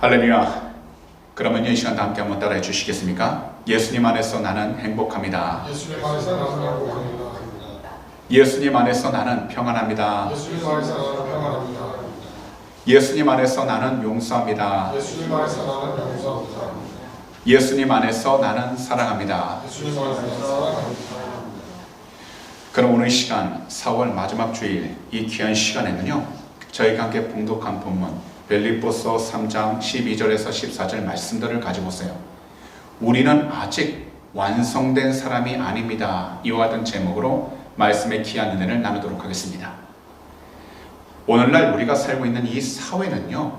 할렐루야. 그러면 이 시간 다 함께 한번 따라해 주시겠습니까? 예수님 안에서 나는 행복합니다. 예수님 안에서 나는 행복합니다. 예수님 안에서 나는 평안합니다. 예수님 안에서 나는 평안합니다. 예수님 안에서 나는 용서합니다. 예수님 안에서 나는 용서합니다. 예수님 안에서 나는 사랑합니다. 예수님 안에서 사랑합니다. 그럼 오늘 시간 4월 마지막 주일 이 귀한 시간에는요, 저희가 함께 봉독한 본문 빌립보서 3장 12절에서 14절 말씀들을 가지고 오세요. 우리는 아직 완성된 사람이 아닙니다. 이와 같은 제목으로 말씀의 귀한 은혜를 나누도록 하겠습니다. 오늘날 우리가 살고 있는 이 사회는요,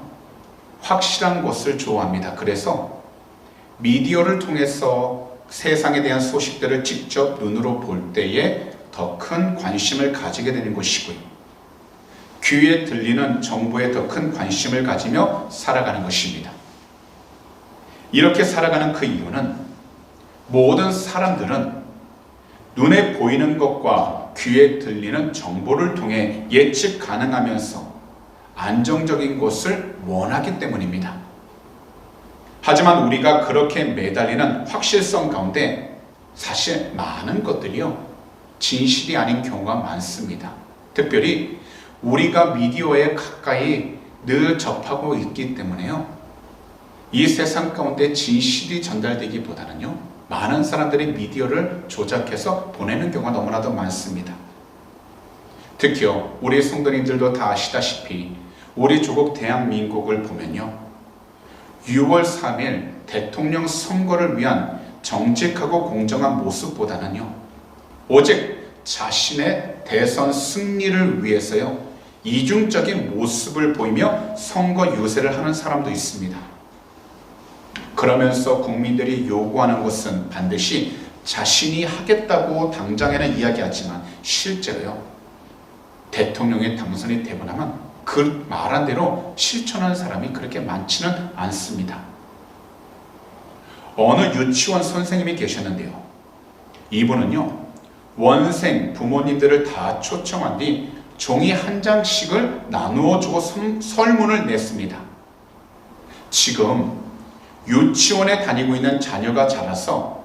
확실한 것을 좋아합니다. 그래서 미디어를 통해서 세상에 대한 소식들을 직접 눈으로 볼 때에 더 큰 관심을 가지게 되는 것이고요, 귀에 들리는 정보에 더 큰 관심을 가지며 살아가는 것입니다. 이렇게 살아가는 그 이유는 모든 사람들은 눈에 보이는 것과 귀에 들리는 정보를 통해 예측 가능하면서 안정적인 것을 원하기 때문입니다. 하지만 우리가 그렇게 매달리는 확실성 가운데 사실 많은 것들이요, 진실이 아닌 경우가 많습니다. 특별히 우리가 미디어에 가까이 늘 접하고 있기 때문에요, 이 세상 가운데 진실이 전달되기보다는요, 많은 사람들이 미디어를 조작해서 보내는 경우가 너무나도 많습니다. 특히요, 우리 성도님들도 다 아시다시피 우리 조국 대한민국을 보면요, 6월 3일 대통령 선거를 위한 정직하고 공정한 모습보다는요, 오직 자신의 대선 승리를 위해서요, 이중적인 모습을 보이며 선거 유세를 하는 사람도 있습니다. 그러면서 국민들이 요구하는 것은 반드시 자신이 하겠다고 당장에는 이야기하지만 실제로요, 대통령이 당선이 되고 나면 그 말한 대로 실천하는 사람이 그렇게 많지는 않습니다. 어느 유치원 선생님이 계셨는데요, 이분은요, 원생 부모님들을 다 초청한 뒤 종이 한 장씩을 나누어 주고 설문을 냈습니다. 지금 유치원에 다니고 있는 자녀가 자라서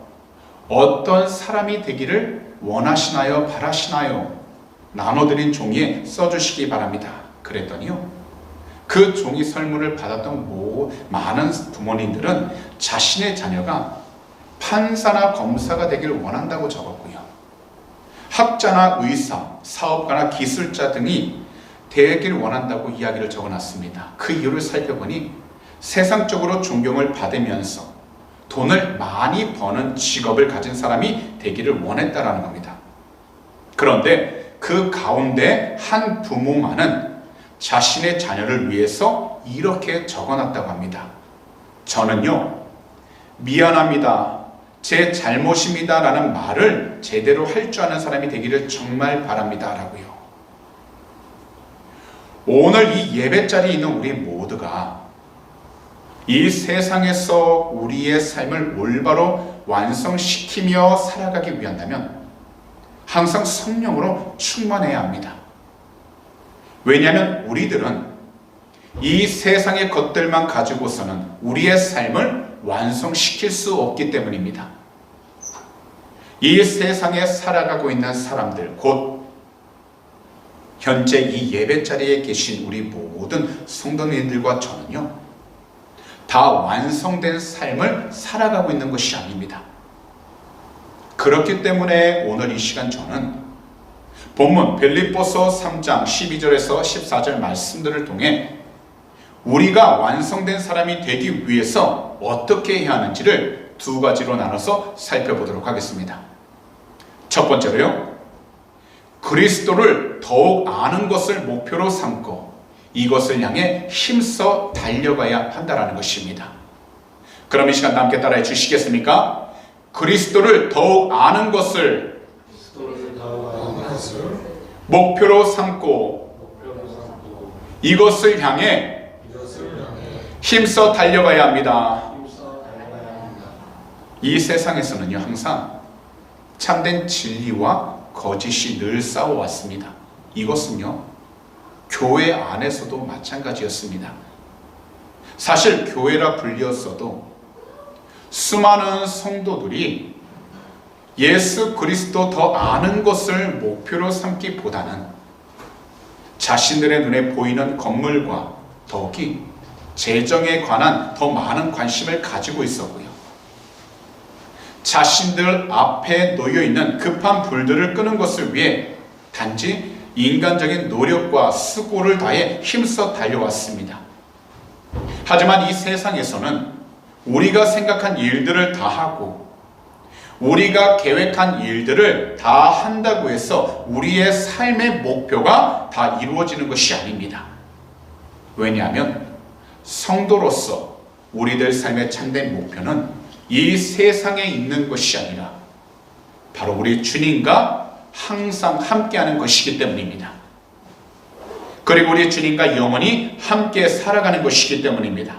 어떤 사람이 되기를 원하시나요? 바라시나요? 나눠드린 종이에 써주시기 바랍니다. 그랬더니요, 그 종이 설문을 받았던 많은 부모님들은 자신의 자녀가 판사나 검사가 되기를 원한다고 적었고요, 학자나 의사, 사업가나 기술자 등이 되길 원한다고 이야기를 적어놨습니다. 그 이유를 살펴보니 세상적으로 존경을 받으면서 돈을 많이 버는 직업을 가진 사람이 되기를 원했다라는 겁니다. 그런데 그 가운데 한 부모만은 자신의 자녀를 위해서 이렇게 적어놨다고 합니다. 저는요, 미안합니다, 제 잘못입니다 라는 말을 제대로 할 줄 아는 사람이 되기를 정말 바랍니다 라고요. 오늘 이 예배 자리에 있는 우리 모두가 이 세상에서 우리의 삶을 올바로 완성시키며 살아가기 위한다면 항상 성령으로 충만해야 합니다. 왜냐하면 우리들은 이 세상의 것들만 가지고서는 우리의 삶을 완성시킬 수 없기 때문입니다. 이 세상에 살아가고 있는 사람들, 곧 현재 이 예배 자리에 계신 우리 모든 성도님들과 저는요, 다 완성된 삶을 살아가고 있는 것이 아닙니다. 그렇기 때문에 오늘 이 시간 저는 본문 빌립보서 3장 12절에서 14절 말씀들을 통해 우리가 완성된 사람이 되기 위해서 어떻게 해야 하는지를 두 가지로 나눠서 살펴보도록 하겠습니다. 첫 번째로요, 그리스도를 더욱 아는 것을 목표로 삼고 이것을 향해 힘써 달려가야 한다는 것입니다. 그럼 이 시간 함께 따라해 주시겠습니까? 그리스도를 더욱 아는 것을 목표로 삼고 이것을 향해 힘써 달려가야 합니다. 이 세상에서는요, 항상 참된 진리와 거짓이 늘 싸워왔습니다. 이것은요, 교회 안에서도 마찬가지였습니다. 사실 교회라 불리었어도 수많은 성도들이 예수 그리스도 더 아는 것을 목표로 삼기보다는 자신들의 눈에 보이는 건물과 더욱이 재정에 관한 더 많은 관심을 가지고 있었고요. 자신들 앞에 놓여있는 급한 불들을 끄는 것을 위해 단지 인간적인 노력과 수고를 다해 힘써 달려왔습니다. 하지만 이 세상에서는 우리가 생각한 일들을 다 하고 우리가 계획한 일들을 다 한다고 해서 우리의 삶의 목표가 다 이루어지는 것이 아닙니다. 왜냐하면 성도로서 우리들 삶의 참된 목표는 이 세상에 있는 것이 아니라 바로 우리 주님과 항상 함께하는 것이기 때문입니다. 그리고 우리 주님과 영원히 함께 살아가는 것이기 때문입니다.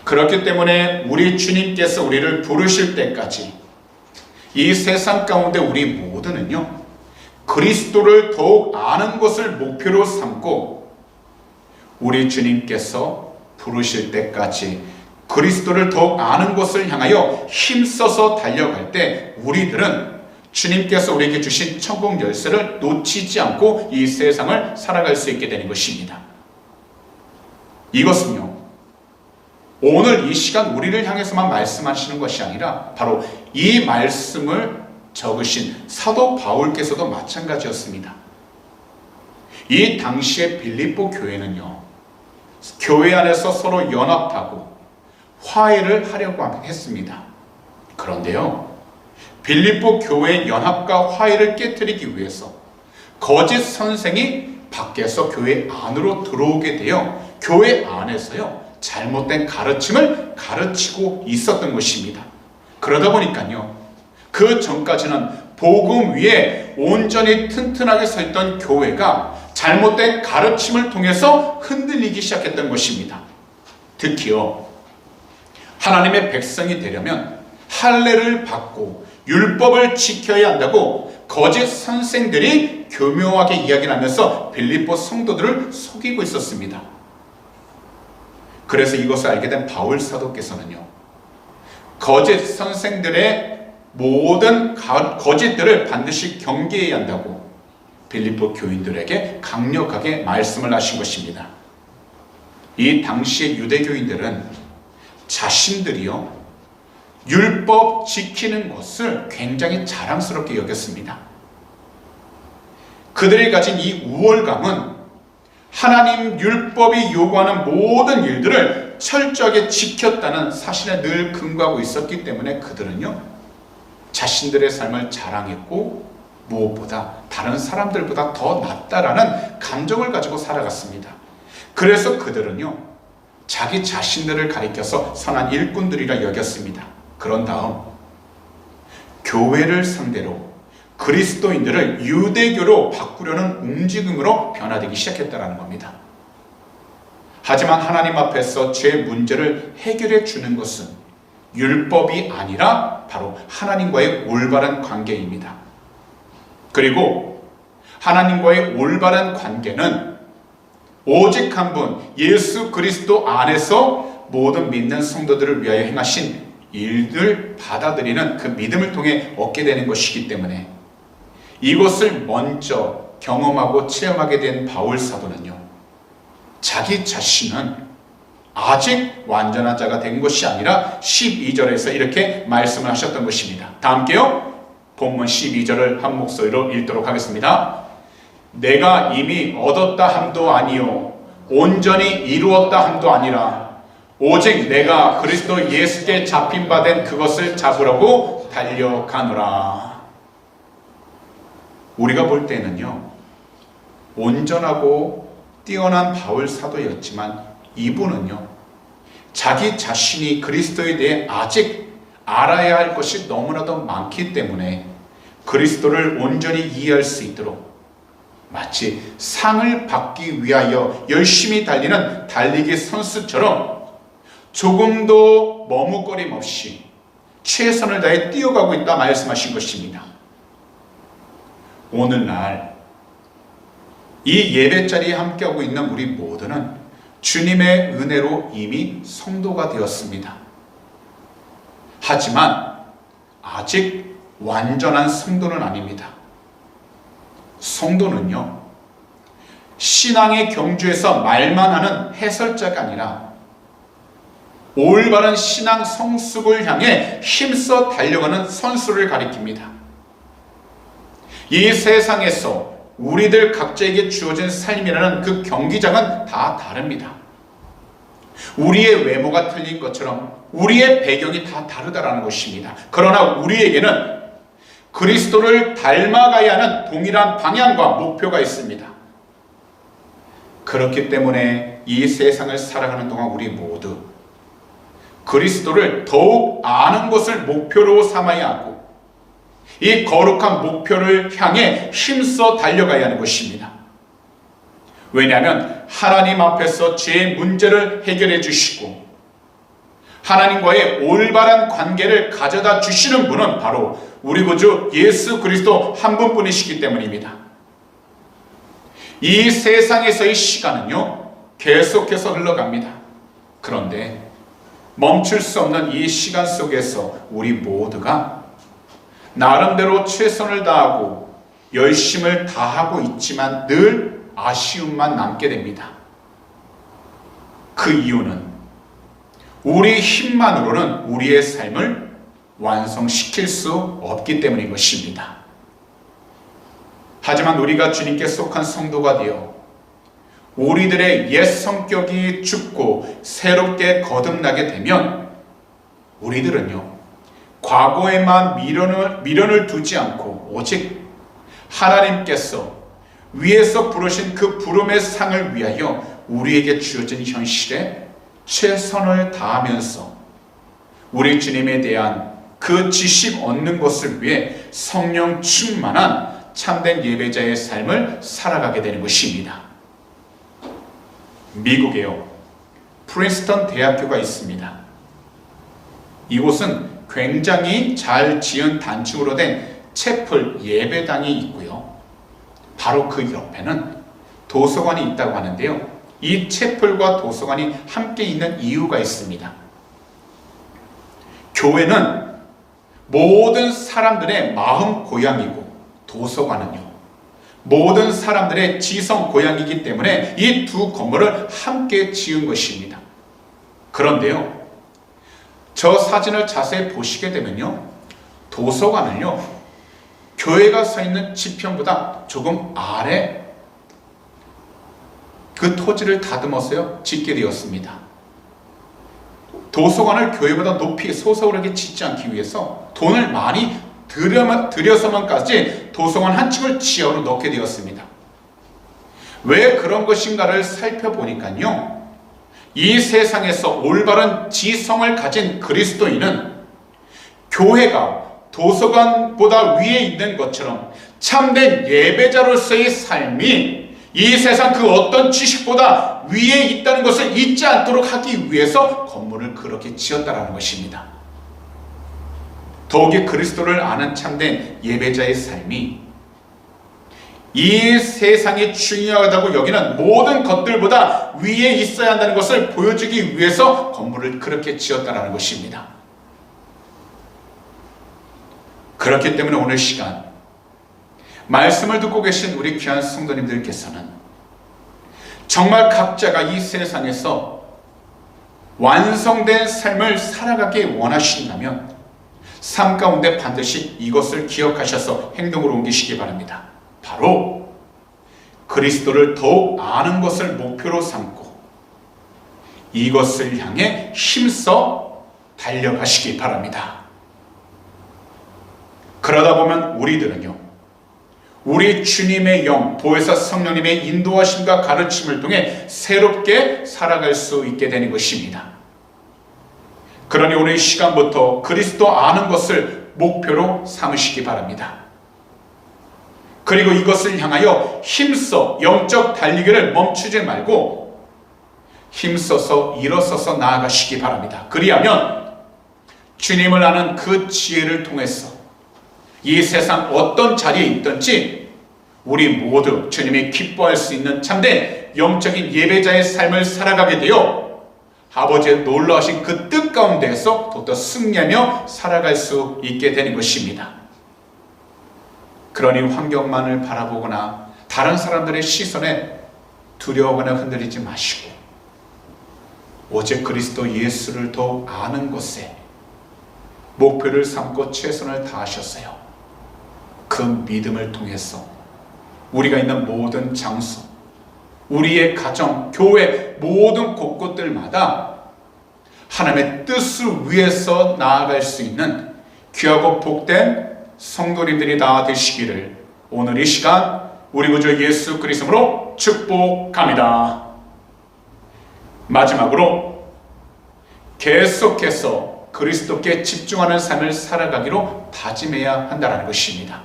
그렇기 때문에 우리 주님께서 우리를 부르실 때까지 이 세상 가운데 우리 모두는요, 그리스도를 더욱 아는 것을 목표로 삼고 우리 주님께서 부르실 때까지 그리스도를 더욱 아는 것을 향하여 힘써서 달려갈 때 우리들은 주님께서 우리에게 주신 천국 열쇠를 놓치지 않고 이 세상을 살아갈 수 있게 되는 것입니다. 이것은요, 오늘 이 시간 우리를 향해서만 말씀하시는 것이 아니라 바로 이 말씀을 적으신 사도 바울께서도 마찬가지였습니다. 이 당시의 빌립보 교회는요, 교회 안에서 서로 연합하고 화해를 하려고 했습니다. 그런데요, 빌립보 교회의 연합과 화해를 깨뜨리기 위해서 거짓 선생이 밖에서 교회 안으로 들어오게 되어 교회 안에서요, 잘못된 가르침을 가르치고 있었던 것입니다. 그러다 보니까요, 그 전까지는 복음 위에 온전히 튼튼하게 서 있던 교회가 잘못된 가르침을 통해서 흔들리기 시작했던 것입니다. 특히요, 하나님의 백성이 되려면 할례를 받고 율법을 지켜야 한다고 거짓 선생들이 교묘하게 이야기를 하면서 빌립보 성도들을 속이고 있었습니다. 그래서 이것을 알게 된 바울 사도께서는요, 거짓 선생들의 모든 거짓들을 반드시 경계해야 한다고 빌립보 교인들에게 강력하게 말씀을 하신 것입니다. 이 당시의 유대교인들은 자신들이요, 율법 지키는 것을 굉장히 자랑스럽게 여겼습니다. 그들이 가진 이 우월감은 하나님 율법이 요구하는 모든 일들을 철저하게 지켰다는 사실에 늘 근거하고 있었기 때문에 그들은요, 자신들의 삶을 자랑했고 무엇보다 다른 사람들보다 더 낫다라는 감정을 가지고 살아갔습니다. 그래서 그들은요, 자기 자신들을 가리켜서 선한 일꾼들이라 여겼습니다. 그런 다음 교회를 상대로 그리스도인들을 유대교로 바꾸려는 움직임으로 변화되기 시작했다는 겁니다. 하지만 하나님 앞에서 제 문제를 해결해 주는 것은 율법이 아니라 바로 하나님과의 올바른 관계입니다. 그리고 하나님과의 올바른 관계는 오직 한 분 예수 그리스도 안에서 모든 믿는 성도들을 위하여 행하신 일들 받아들이는 그 믿음을 통해 얻게 되는 것이기 때문에 이것을 먼저 경험하고 체험하게 된 바울 사도는요, 자기 자신은 아직 완전한 자가 된 것이 아니라 12절에서 이렇게 말씀을 하셨던 것입니다. 다 함께요, 본문 12절을 한 목소리로 읽도록 하겠습니다. 내가 이미 얻었다 함도 아니요 온전히 이루었다 함도 아니라 오직 내가 그리스도 예수께 잡힌 바 된 그것을 잡으려고 달려가노라. 우리가 볼 때는요, 온전하고 뛰어난 바울 사도였지만 이분은요, 자기 자신이 그리스도에 대해 아직 알아야 할 것이 너무나도 많기 때문에 그리스도를 온전히 이해할 수 있도록 마치 상을 받기 위하여 열심히 달리는 달리기 선수처럼 조금도 머뭇거림 없이 최선을 다해 뛰어가고 있다 말씀하신 것입니다. 오늘날 이 예배 자리에 함께하고 있는 우리 모두는 주님의 은혜로 이미 성도가 되었습니다. 하지만 아직 완전한 성도는 아닙니다. 성도는요, 신앙의 경주에서 말만 하는 해설자가 아니라 올바른 신앙 성숙을 향해 힘써 달려가는 선수를 가리킵니다. 이 세상에서 우리들 각자에게 주어진 삶이라는 그 경기장은 다 다릅니다. 우리의 외모가 틀린 것처럼 우리의 배경이 다 다르다라는 것입니다. 그러나 우리에게는 그리스도를 닮아가야 하는 동일한 방향과 목표가 있습니다. 그렇기 때문에 이 세상을 살아가는 동안 우리 모두 그리스도를 더욱 아는 것을 목표로 삼아야 하고 이 거룩한 목표를 향해 힘써 달려가야 하는 것입니다. 왜냐하면 하나님 앞에서 제 문제를 해결해 주시고 하나님과의 올바른 관계를 가져다 주시는 분은 바로 우리 구주 예수 그리스도 한 분뿐이시기 때문입니다. 이 세상에서의 시간은요, 계속해서 흘러갑니다. 그런데 멈출 수 없는 이 시간 속에서 우리 모두가 나름대로 최선을 다하고 열심을 다하고 있지만 늘 아쉬움만 남게 됩니다. 그 이유는 우리 힘만으로는 우리의 삶을 완성시킬 수 없기 때문인 것입니다. 하지만 우리가 주님께 속한 성도가 되어 우리들의 옛 성격이 죽고 새롭게 거듭나게 되면 우리들은요, 과거에만 미련을 두지 않고 오직 하나님께서 위에서 부르신 그 부름의 상을 위하여 우리에게 주어진 현실에 최선을 다하면서 우리 주님에 대한 그 지식 얻는 것을 위해 성령 충만한 참된 예배자의 삶을 살아가게 되는 것입니다. 미국에요, 프린스턴 대학교가 있습니다. 이곳은 굉장히 잘 지은 단층으로 된 채플 예배당이 있고요, 바로 그 옆에는 도서관이 있다고 하는데요, 이 채플과 도서관이 함께 있는 이유가 있습니다. 교회는 모든 사람들의 마음 고향이고 도서관은요, 모든 사람들의 지성 고향이기 때문에 이 두 건물을 함께 지은 것입니다. 그런데요, 저 사진을 자세히 보시게 되면요, 도서관은요, 교회가 서 있는 지평보다 조금 아래 그 토지를 다듬어서요 짓게 되었습니다. 도서관을 교회보다 높이 솟아오르게 짓지 않기 위해서 돈을 많이 들여서만까지 도서관 한 층을 지하로 넣게 되었습니다. 왜 그런 것인가를 살펴보니까요, 이 세상에서 올바른 지성을 가진 그리스도인은 교회가 도서관보다 위에 있는 것처럼 참된 예배자로서의 삶이 이 세상 그 어떤 지식보다 위에 있다는 것을 잊지 않도록 하기 위해서 건물을 그렇게 지었다는 것입니다. 더욱이 그리스도를 아는 참된 예배자의 삶이 이 세상이 중요하다고 여기는 모든 것들보다 위에 있어야 한다는 것을 보여주기 위해서 건물을 그렇게 지었다는 것입니다. 그렇기 때문에 오늘 시간 말씀을 듣고 계신 우리 귀한 성도님들께서는 정말 각자가 이 세상에서 완성된 삶을 살아가기 원하신다면 삶 가운데 반드시 이것을 기억하셔서 행동으로 옮기시기 바랍니다. 바로 그리스도를 더욱 아는 것을 목표로 삼고 이것을 향해 힘써 달려가시기 바랍니다. 그러다 보면 우리들은요, 우리 주님의 영, 보혜사 성령님의 인도하심과 가르침을 통해 새롭게 살아갈 수 있게 되는 것입니다. 그러니 오늘 이 시간부터 그리스도 아는 것을 목표로 삼으시기 바랍니다. 그리고 이것을 향하여 힘써 영적 달리기를 멈추지 말고 힘써서 일어서서 나아가시기 바랍니다. 그리하면 주님을 아는 그 지혜를 통해서 이 세상 어떤 자리에 있든지 우리 모두 주님이 기뻐할 수 있는 참된 가운데 영적인 예배자의 삶을 살아가게 되어 아버지의 놀라우신 그 뜻 가운데에서 더욱더 승리하며 살아갈 수 있게 되는 것입니다. 그러니 환경만을 바라보거나 다른 사람들의 시선에 두려워하거나 흔들리지 마시고 오직 그리스도 예수를 더 아는 것에 목표를 삼고 최선을 다하셨어요. 그 믿음을 통해서 우리가 있는 모든 장소, 우리의 가정, 교회 모든 곳곳들마다 하나님의 뜻을 위해서 나아갈 수 있는 귀하고 복된 성도님들이 다 되시기를 오늘 이 시간 우리 구주 예수 그리스도로 축복합니다. 마지막으로 계속해서 그리스도께 집중하는 삶을 살아가기로 다짐해야 한다는 것입니다.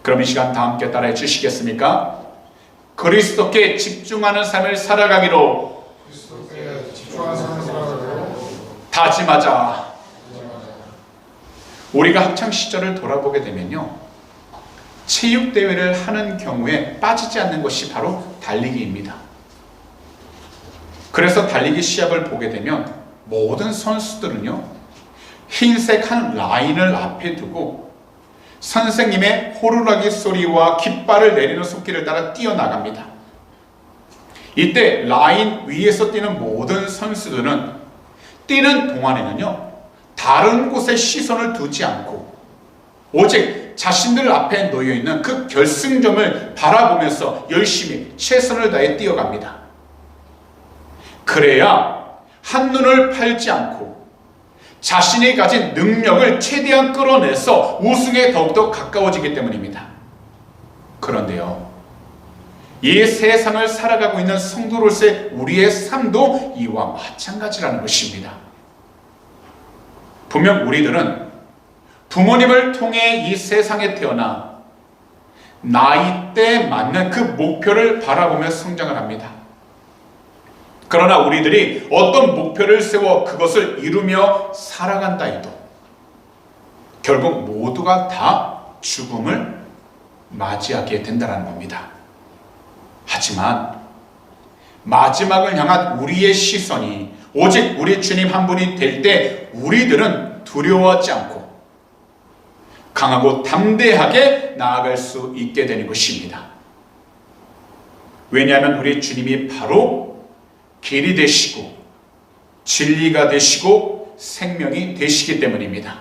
그럼 이 시간 다 함께 따라해 주시겠습니까? 그리스도께 집중하는 삶을 살아가기로 그리스도께 집중하는 삶을 살아가기로 다짐하자. 우리가 학창 시절을 돌아보게 되면요, 체육대회를 하는 경우에 빠지지 않는 것이 바로 달리기입니다. 그래서 달리기 시합을 보게 되면 모든 선수들은요, 흰색 한 라인을 앞에 두고 선생님의 호루라기 소리와 깃발을 내리는 속기를 따라 뛰어나갑니다. 이때 라인 위에서 뛰는 모든 선수들은 뛰는 동안에는요, 다른 곳에 시선을 두지 않고 오직 자신들 앞에 놓여있는 그 결승점을 바라보면서 열심히 최선을 다해 뛰어갑니다. 그래야 한눈을 팔지 않고 자신이 가진 능력을 최대한 끌어내서 우승에 더욱더 가까워지기 때문입니다. 그런데요, 이 세상을 살아가고 있는 성도로서의 우리의 삶도 이와 마찬가지라는 것입니다. 분명 우리들은 부모님을 통해 이 세상에 태어나 나이대에 맞는 그 목표를 바라보며 성장을 합니다. 그러나 우리들이 어떤 목표를 세워 그것을 이루며 살아간다 해도 결국 모두가 다 죽음을 맞이하게 된다는 겁니다. 하지만 마지막을 향한 우리의 시선이 오직 우리 주님 한 분이 될 때 우리들은 두려워하지 않고 강하고 담대하게 나아갈 수 있게 되는 것입니다. 왜냐하면 우리 주님이 바로 길이 되시고 진리가 되시고 생명이 되시기 때문입니다.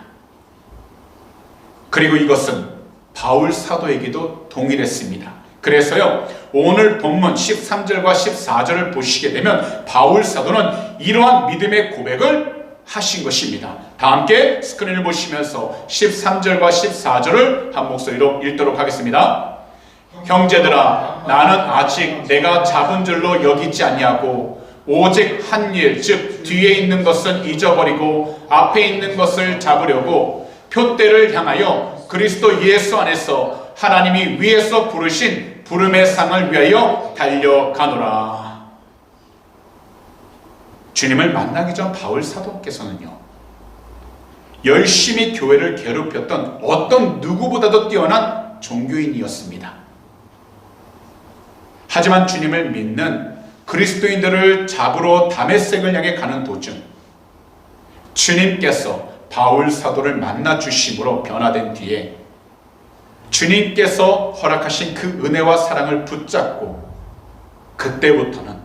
그리고 이것은 바울 사도에게도 동일했습니다. 그래서요, 오늘 본문 13절과 14절을 보시게 되면 바울 사도는 이러한 믿음의 고백을 하신 것입니다. 다 함께 스크린을 보시면서 13절과 14절을 한 목소리로 읽도록 하겠습니다. 형제들아, 나는 아직 내가 잡은 줄로 여기지 아니하고 오직 한 일, 즉 뒤에 있는 것은 잊어버리고 앞에 있는 것을 잡으려고 표대를 향하여 그리스도 예수 안에서 하나님이 위에서 부르신 부름의 상을 위하여 달려가노라. 주님을 만나기 전 바울 사도께서는요, 열심히 교회를 괴롭혔던 어떤 누구보다도 뛰어난 종교인이었습니다. 하지만 주님을 믿는 그리스도인들을 잡으러 다메섹을 향해 가는 도중 주님께서 바울 사도를 만나 주심으로 변화된 뒤에 주님께서 허락하신 그 은혜와 사랑을 붙잡고 그때부터는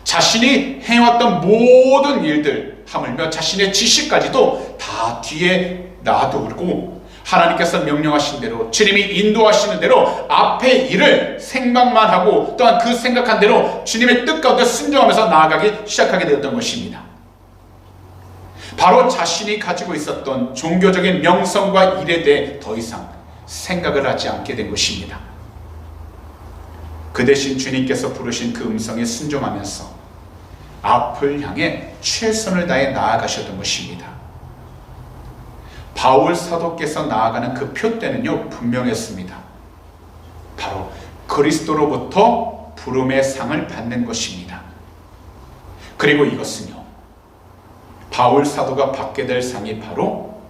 자신이 해왔던 모든 일들, 하물며 자신의 지식까지도 다 뒤에 놔두고 하나님께서 명령하신 대로, 주님이 인도하시는 대로 앞의 일을 생각만 하고 또한 그 생각한 대로 주님의 뜻 가운데 순종하면서 나아가기 시작하게 되었던 것입니다. 바로 자신이 가지고 있었던 종교적인 명성과 일에 대해 더 이상 생각을 하지 않게 된 것입니다. 그 대신 주님께서 부르신 그 음성에 순종하면서 앞을 향해 최선을 다해 나아가셨던 것입니다. 바울 사도께서 나아가는 그 표대는요, 분명했습니다. 바로 그리스도로부터 부름의 상을 받는 것입니다. 그리고 이것은요, 바울 사도가 받게 될 상이 바로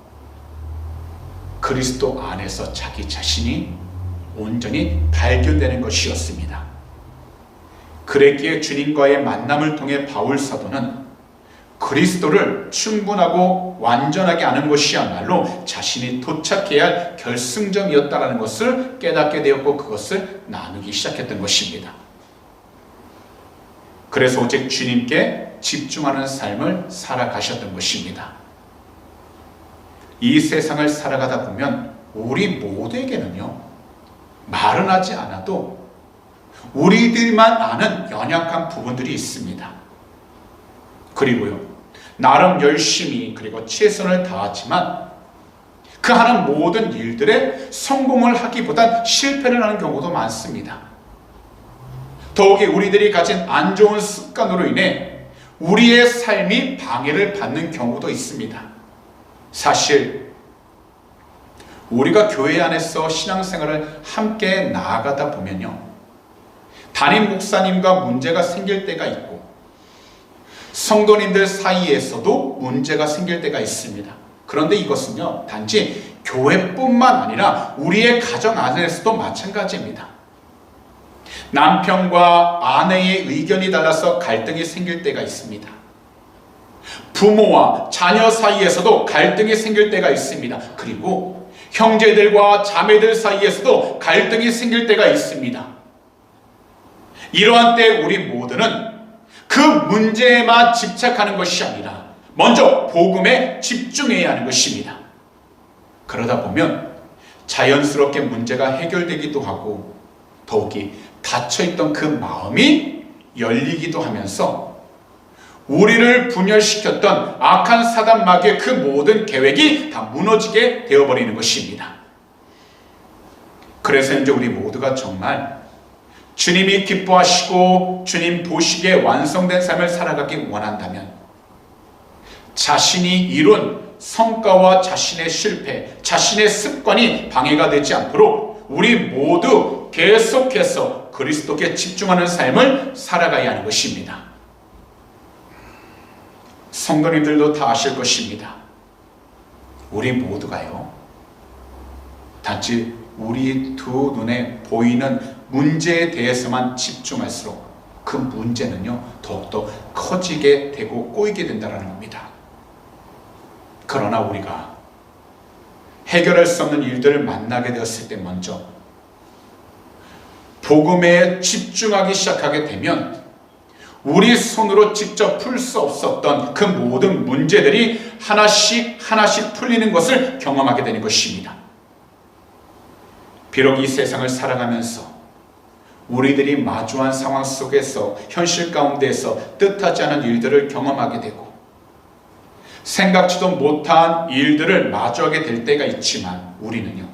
그리스도 안에서 자기 자신이 온전히 발견되는 것이었습니다. 그랬기에 주님과의 만남을 통해 바울 사도는 그리스도를 충분하고 완전하게 아는 것이야말로 자신이 도착해야 할 결승점이었다는 것을 깨닫게 되었고 그것을 나누기 시작했던 것입니다. 그래서 오직 주님께 집중하는 삶을 살아가셨던 것입니다. 이 세상을 살아가다 보면 우리 모두에게는요, 말은 하지 않아도 우리들만 아는 연약한 부분들이 있습니다. 그리고요, 나름 열심히 그리고 최선을 다하지만 그 하는 모든 일들에 성공을 하기보단 실패를 하는 경우도 많습니다. 더욱이 우리들이 가진 안 좋은 습관으로 인해 우리의 삶이 방해를 받는 경우도 있습니다. 사실 우리가 교회 안에서 신앙생활을 함께 나아가다 보면요, 담임 목사님과 문제가 생길 때가 있고 성도님들 사이에서도 문제가 생길 때가 있습니다. 그런데 이것은요, 단지 교회뿐만 아니라 우리의 가정 안에서도 마찬가지입니다. 남편과 아내의 의견이 달라서 갈등이 생길 때가 있습니다. 부모와 자녀 사이에서도 갈등이 생길 때가 있습니다. 그리고 형제들과 자매들 사이에서도 갈등이 생길 때가 있습니다. 이러한 때 우리 모두는 그 문제에만 집착하는 것이 아니라 먼저 복음에 집중해야 하는 것입니다. 그러다 보면 자연스럽게 문제가 해결되기도 하고 더욱이 닫혀있던 그 마음이 열리기도 하면서 우리를 분열시켰던 악한 사단 마귀의 그 모든 계획이 다 무너지게 되어버리는 것입니다. 그래서 이제 우리 모두가 정말 주님이 기뻐하시고 주님 보시기에 완성된 삶을 살아가기 원한다면 자신이 이룬 성과와 자신의 실패, 자신의 습관이 방해가 되지 않도록 우리 모두 계속해서 그리스도께 집중하는 삶을 살아가야 하는 것입니다. 성도님들도 다 아실 것입니다. 우리 모두가요, 단지 우리 두 눈에 보이는 문제에 대해서만 집중할수록 그 문제는요, 더욱더 커지게 되고 꼬이게 된다는 겁니다. 그러나 우리가 해결할 수 없는 일들을 만나게 되었을 때 먼저 복음에 집중하기 시작하게 되면 우리 손으로 직접 풀 수 없었던 그 모든 문제들이 하나씩 하나씩 풀리는 것을 경험하게 되는 것입니다. 비록 이 세상을 살아가면서 우리들이 마주한 상황 속에서 현실 가운데에서 뜻하지 않은 일들을 경험하게 되고 생각지도 못한 일들을 마주하게 될 때가 있지만 우리는요,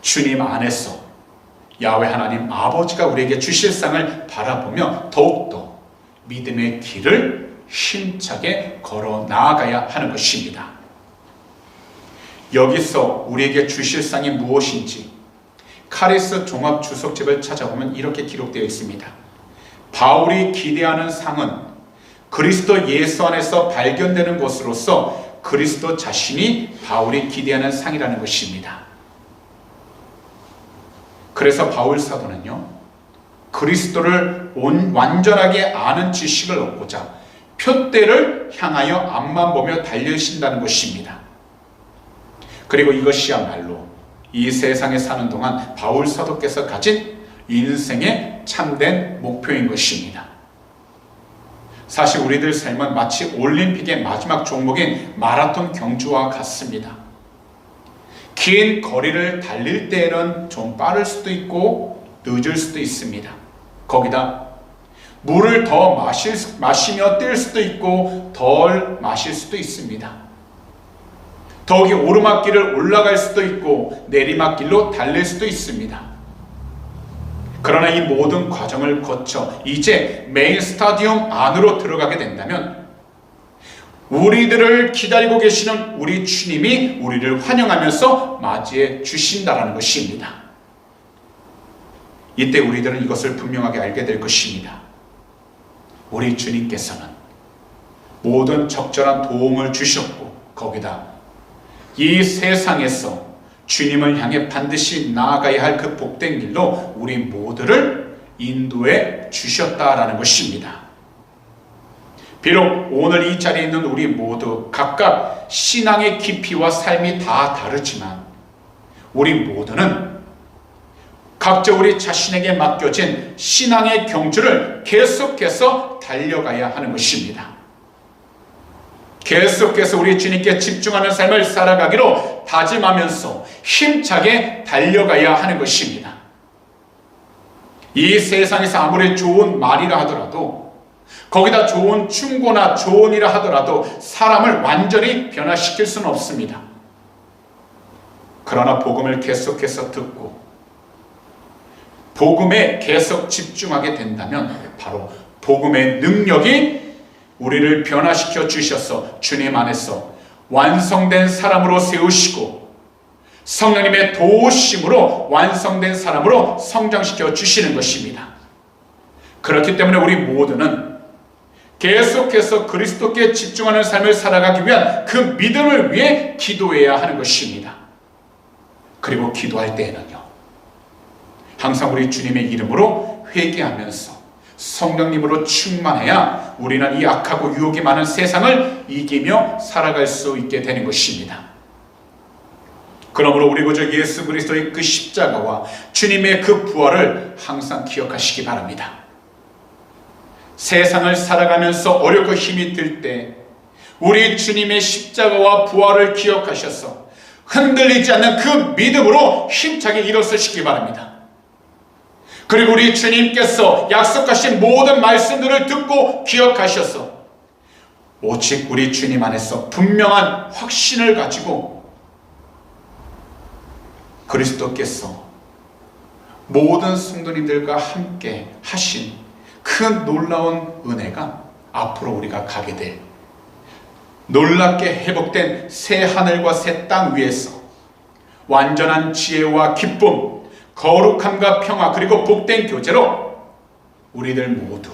주님 안에서 야훼 하나님 아버지가 우리에게 주실 상을 바라보며 더욱더 믿음의 길을 힘차게 걸어 나아가야 하는 것입니다. 여기서 우리에게 주실 상이 무엇인지 카리스 종합 주석집을 찾아보면 이렇게 기록되어 있습니다. 바울이 기대하는 상은 그리스도 예수 안에서 발견되는 것으로서 그리스도 자신이 바울이 기대하는 상이라는 것입니다. 그래서 바울 사도는요, 그리스도를 완전하게 아는 지식을 얻고자 표대를 향하여 앞만 보며 달려신다는 것입니다. 그리고 이것이야말로 이 세상에 사는 동안 바울 사도께서 가진 인생의 참된 목표인 것입니다. 사실 우리들 삶은 마치 올림픽의 마지막 종목인 마라톤 경주와 같습니다. 긴 거리를 달릴 때에는 좀 빠를 수도 있고 늦을 수도 있습니다. 거기다 물을 더 마시며 뛸 수도 있고 덜 마실 수도 있습니다. 더욱이 오르막길을 올라갈 수도 있고 내리막길로 달릴 수도 있습니다. 그러나 이 모든 과정을 거쳐 이제 메인 스타디움 안으로 들어가게 된다면 우리들을 기다리고 계시는 우리 주님이 우리를 환영하면서 맞이해 주신다는 것입니다. 이때 우리들은 이것을 분명하게 알게 될 것입니다. 우리 주님께서는 모든 적절한 도움을 주셨고 거기다 이 세상에서 주님을 향해 반드시 나아가야 할 그 복된 길로 우리 모두를 인도해 주셨다라는 것입니다. 비록 오늘 이 자리에 있는 우리 모두 각각 신앙의 깊이와 삶이 다 다르지만 우리 모두는 각자 우리 자신에게 맡겨진 신앙의 경주를 계속해서 달려가야 하는 것입니다. 계속해서 우리 주님께 집중하는 삶을 살아가기로 다짐하면서 힘차게 달려가야 하는 것입니다. 이 세상에서 아무리 좋은 말이라 하더라도 거기다 좋은 충고나 조언이라 하더라도 사람을 완전히 변화시킬 수는 없습니다. 그러나 복음을 계속해서 듣고 복음에 계속 집중하게 된다면 바로 복음의 능력이 우리를 변화시켜 주셔서 주님 안에서 완성된 사람으로 세우시고 성령님의 도우심으로 완성된 사람으로 성장시켜 주시는 것입니다. 그렇기 때문에 우리 모두는 계속해서 그리스도께 집중하는 삶을 살아가기 위한 그 믿음을 위해 기도해야 하는 것입니다. 그리고 기도할 때에는요, 항상 우리 주님의 이름으로 회개하면서 성령님으로 충만해야 우리는 이 악하고 유혹이 많은 세상을 이기며 살아갈 수 있게 되는 것입니다. 그러므로 우리 구주 예수 그리스도의 그 십자가와 주님의 그 부활을 항상 기억하시기 바랍니다. 세상을 살아가면서 어렵고 힘이 들 때 우리 주님의 십자가와 부활을 기억하셔서 흔들리지 않는 그 믿음으로 힘차게 일어서시기 바랍니다. 그리고 우리 주님께서 약속하신 모든 말씀들을 듣고 기억하셔서 오직 우리 주님 안에서 분명한 확신을 가지고 그리스도께서 모든 성도님들과 함께 하신 그 놀라운 은혜가 앞으로 우리가 가게 될 놀랍게 회복된 새 하늘과 새 땅 위에서 완전한 지혜와 기쁨, 거룩함과 평화 그리고 복된 교제로 우리들 모두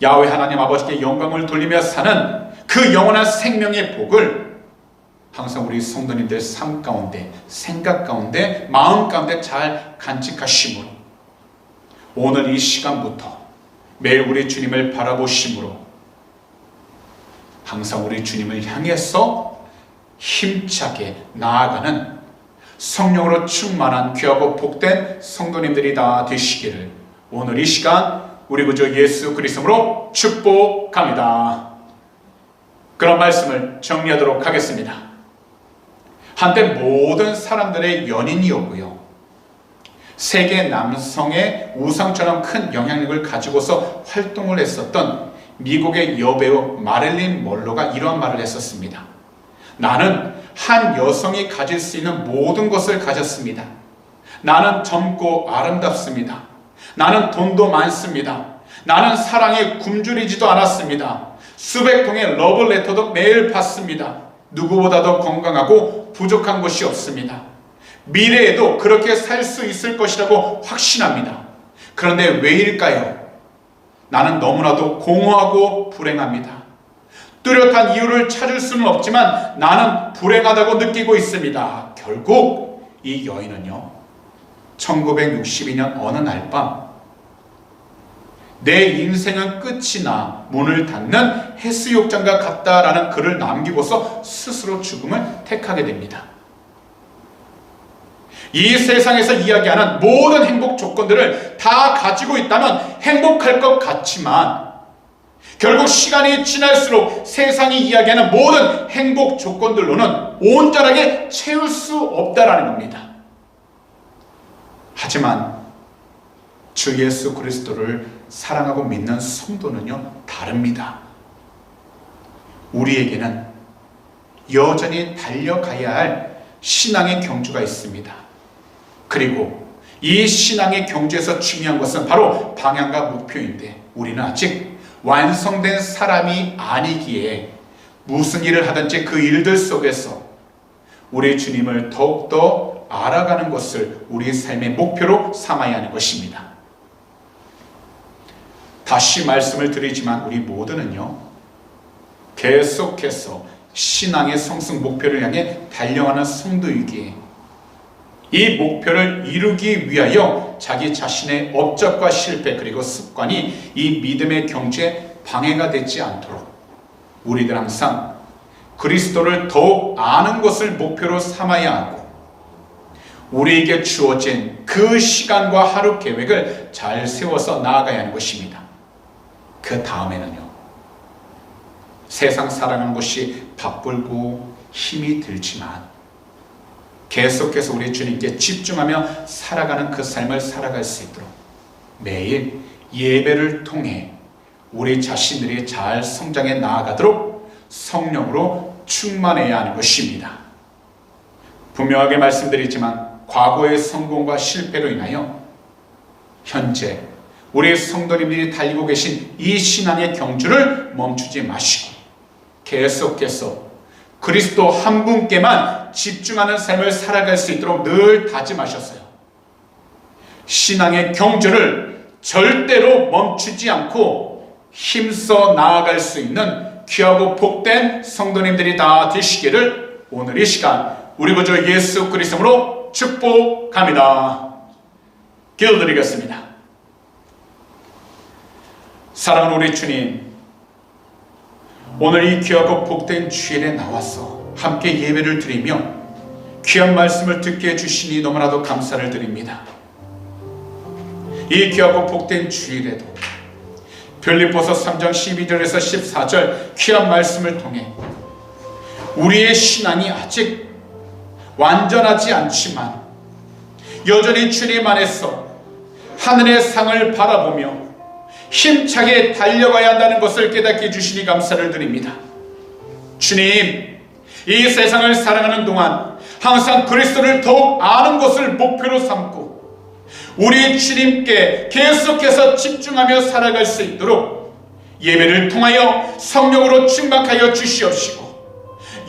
야훼 하나님 아버지께 영광을 돌리며 사는 그 영원한 생명의 복을 항상 우리 성도님들 삶 가운데, 생각 가운데, 마음 가운데 잘 간직하심으로 오늘 이 시간부터 매일 우리 주님을 바라보심으로 항상 우리 주님을 향해서 힘차게 나아가는 성령으로 충만한 귀하고 복된 성도님들이 다 되시기를 오늘 이 시간 우리 구주 예수 그리스도로 축복합니다. 그런 말씀을 정리하도록 하겠습니다. 한때 모든 사람들의 연인이었고요, 세계 남성의 우상처럼 큰 영향력을 가지고서 활동을 했었던 미국의 여배우 마릴린 먼로가 이러한 말을 했었습니다. 나는 한 여성이 가질 수 있는 모든 것을 가졌습니다. 나는 젊고 아름답습니다. 나는 돈도 많습니다. 나는 사랑에 굶주리지도 않았습니다. 수백 통의 러브레터도 매일 받습니다. 누구보다도 건강하고 부족한 것이 없습니다. 미래에도 그렇게 살 수 있을 것이라고 확신합니다. 그런데 왜일까요? 나는 너무나도 공허하고 불행합니다. 뚜렷한 이유를 찾을 수는 없지만 나는 불행하다고 느끼고 있습니다. 결국 이 여인은요, 1962년 어느 날 밤 내 인생은 끝이 나 문을 닫는 해수욕장과 같다라는 글을 남기고서 스스로 죽음을 택하게 됩니다. 이 세상에서 이야기하는 모든 행복 조건들을 다 가지고 있다면 행복할 것 같지만 결국 시간이 지날수록 세상이 이야기하는 모든 행복 조건들로는 온전하게 채울 수 없다라는 겁니다. 하지만 주 예수 그리스도를 사랑하고 믿는 성도는요, 다릅니다. 우리에게는 여전히 달려가야 할 신앙의 경주가 있습니다. 그리고 이 신앙의 경주에서 중요한 것은 바로 방향과 목표인데 우리는 아직 완성된 사람이 아니기에 무슨 일을 하든지 그 일들 속에서 우리 주님을 더욱더 알아가는 것을 우리의 삶의 목표로 삼아야 하는 것입니다. 다시 말씀을 드리지만 우리 모두는요, 계속해서 신앙의 성승 목표를 향해 달려가는 성도이기에 이 목표를 이루기 위하여 인하여 자기 자신의 업적과 실패 그리고 습관이 이 믿음의 경주에 방해가 되지 않도록 우리들 항상 그리스도를 더욱 아는 것을 목표로 삼아야 하고 우리에게 주어진 그 시간과 하루 계획을 잘 세워서 나아가야 하는 것입니다. 그 다음에는요, 세상 살아가는 것이 바쁘고 힘이 들지만 계속해서 우리 주님께 집중하며 살아가는 그 삶을 살아갈 수 있도록 매일 예배를 통해 우리 자신들이 잘 성장해 나아가도록 성령으로 충만해야 하는 것입니다. 분명하게 말씀드리지만 과거의 성공과 실패로 인하여 현재 우리 성도님들이 달리고 계신 이 신앙의 경주를 멈추지 마시고 계속해서 그리스도 한 분께만 집중하는 삶을 살아갈 수 있도록 늘 다짐하셨어요. 신앙의 경주를 절대로 멈추지 않고 힘써 나아갈 수 있는 귀하고 복된 성도님들이 다 되시기를 오늘 이 시간 우리 구주 예수 그리스도로 축복합니다. 기도드리겠습니다. 사랑하는 우리 주님, 오늘 이 귀하고 복된 주일에 나와서 함께 예배를 드리며 귀한 말씀을 듣게 해주시니 너무나도 감사를 드립니다. 이 귀하고 복된 주일에도 빌립보서 3장 12절에서 14절 귀한 말씀을 통해 우리의 신앙이 아직 완전하지 않지만 여전히 주님 안에서 하늘의 상을 바라보며 힘차게 달려가야 한다는 것을 깨닫게 해주시니 감사를 드립니다. 주님, 이 세상을 살아가는 동안 항상 그리스도를 더욱 아는 것을 목표로 삼고 우리 주님께 계속해서 집중하며 살아갈 수 있도록 예배를 통하여 성령으로 충만하여 주시옵시고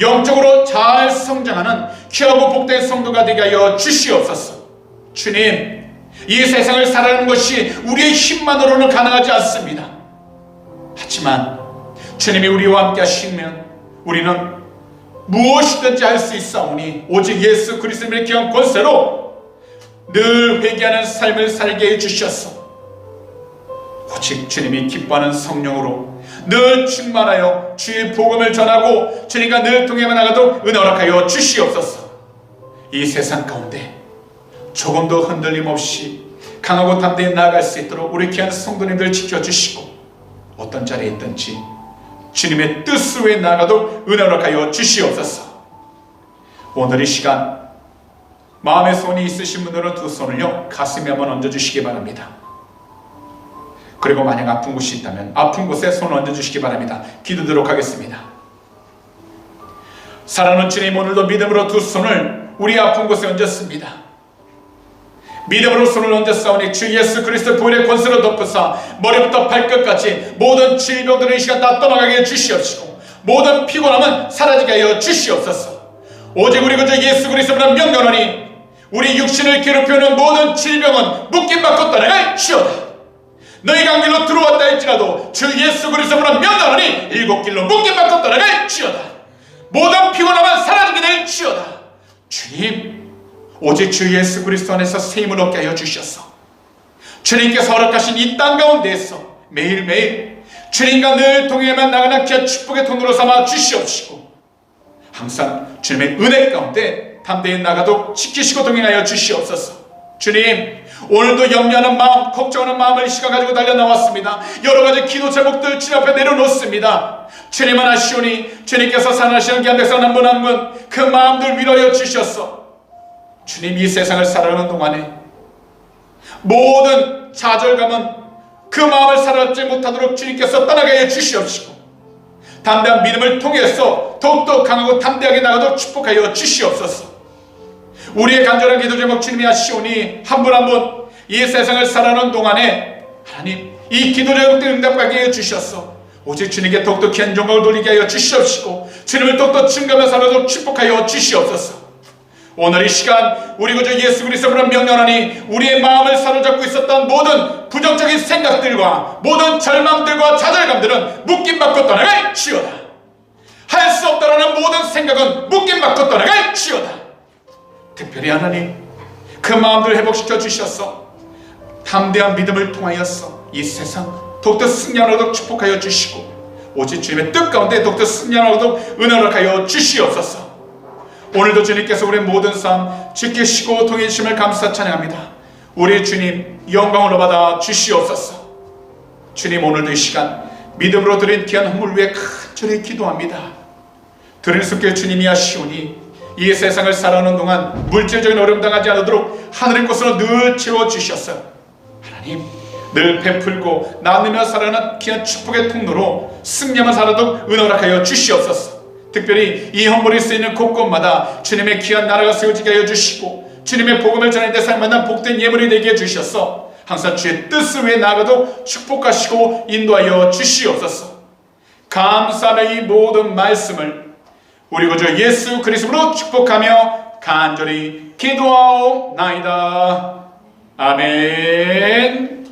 영적으로 잘 성장하는 귀하고 복된 성도가 되게 하여 주시옵소서. 주님, 이 세상을 살아가는 것이 우리의 힘만으로는 가능하지 않습니다. 하지만 주님이 우리와 함께 하시면 우리는 무엇이든지 할 수 있사오니 오직 예수 그리스도의 귀한 권세로 늘 회개하는 삶을 살게 해주셔서 오직 주님이 기뻐하는 성령으로 늘 충만하여 주의 복음을 전하고 주님과 늘 통해 나가도록 은혜 허락하여 주시옵소서. 이 세상 가운데 조금도 흔들림 없이 강하고 담대히 나아갈 수 있도록 우리 귀한 성도님들 지켜주시고 어떤 자리에 있든지 주님의 뜻 외에 나아가도록 은혜 허락하여 주시옵소서. 오늘 이 시간 마음에 손이 있으신 분들은 두 손을요 가슴에 한번 얹어주시기 바랍니다. 그리고 만약 아픈 곳이 있다면 아픈 곳에 손을 얹어주시기 바랍니다. 기도드리도록 하겠습니다. 사랑하는 주님, 오늘도 믿음으로 두 손을 우리 아픈 곳에 얹었습니다. 믿음으로 손을 얹었사오니 주 예수 그리스도 보혈의 권세로 덮으사 머리부터 발끝까지 모든 질병들을 이 시간 다 떠나가게 해주시옵시고 모든 피곤함은 사라지게 하여 주시옵소서. 오직 우리 구주 예수 그리스도만 명령하니 우리 육신을 괴롭히는 모든 질병은 묶임받고 떠나갈지어다. 너희가 한 길로 들어왔다 할지라도 주 예수 그리스도만 명령하니 일곱 길로 묶임받고 떠나갈지어다. 모든 피곤함은 사라지게 될지어다. 주님, 오직 주 예수 그리스도 안에서 세임을 얻게 하여 주셔서 주님께서 허락하신 이 땅 가운데에서 매일매일 주님과 늘 동행하며 나가는 귀한 축복의 통로로 삼아 주시옵시고 항상 주님의 은혜 가운데 담대히 나가도록 지키시고 동행하여 주시옵소서. 주님, 오늘도 염려하는 마음, 걱정하는 마음을 이 시간 가지고 달려 나왔습니다. 여러 가지 기도 제목들 주님 앞에 내려놓습니다. 주님만 하시오니 주님께서 사랑하시는 귀한 백성 한 분 한 분 그 마음들 위로하여 주셔서 주님, 이 세상을 살아가는 동안에 모든 좌절감은 그 마음을 살아가지 못하도록 주님께서 떠나게 해 주시옵시고 담대한 믿음을 통해서 더욱더 강하고 담대하게 나가도록 축복하여 주시옵소서. 우리의 간절한 기도 제목 주님이 하시오니 한 분 한 분 이 세상을 살아가는 동안에 하나님 이 기도 제목들 응답하게 해 주셔서 오직 주님께 더욱더 귀한 영광을 돌리게 하여 주시옵시고 주님을 더욱더 증거하며 살아도록 축복하여 주시옵소서. 오늘 이 시간 우리 구주 예수 그리스도로 명령하니 우리의 마음을 사로잡고 있었던 모든 부정적인 생각들과 모든 절망들과 좌절감들은 묶임받고 떠나갈지어다. 할 수 없다라는 모든 생각은 묶임받고 떠나갈지어다. 특별히 하나님 그 마음들을 회복시켜 주셔서 담대한 믿음을 통하여서 이 세상 더욱더 승리하도록 축복하여 주시고, 오직 주님의 뜻 가운데 더욱더 승리하도록 은혜를 하여 주시옵소서. 오늘도 주님께서 우리 모든 삶 지키시고 통일심을 감사 찬양합니다. 우리 주님 영광을 받아 주시옵소서. 주님, 오늘도 이 시간 믿음으로 드린 귀한 헌물 위에 간절히 기도합니다. 드릴 수 있게 주님이 하시오니 이 세상을 살아가는 동안 물질적인 어려움 당하지 않도록 하늘의 것으로 늘 채워주셔서 하나님 늘 베풀고 나누며 살아가는 귀한 축복의 통로로 승리만 살아도 은혜하여 주시옵소서. 특별히 이 헌물이 쓰이는 곳곳마다 주님의 귀한 나라가 세워지게 하여 주시고, 주님의 복음을 전하는 데 사용받는 복된 예물이 되게 해주셔서 항상 주의 뜻을 위해 나아가도 축복하시고 인도하여 주시옵소서. 감사하며 이 모든 말씀을 우리 구주 예수 그리스도로 축복하며 간절히 기도하옵나이다. 아멘.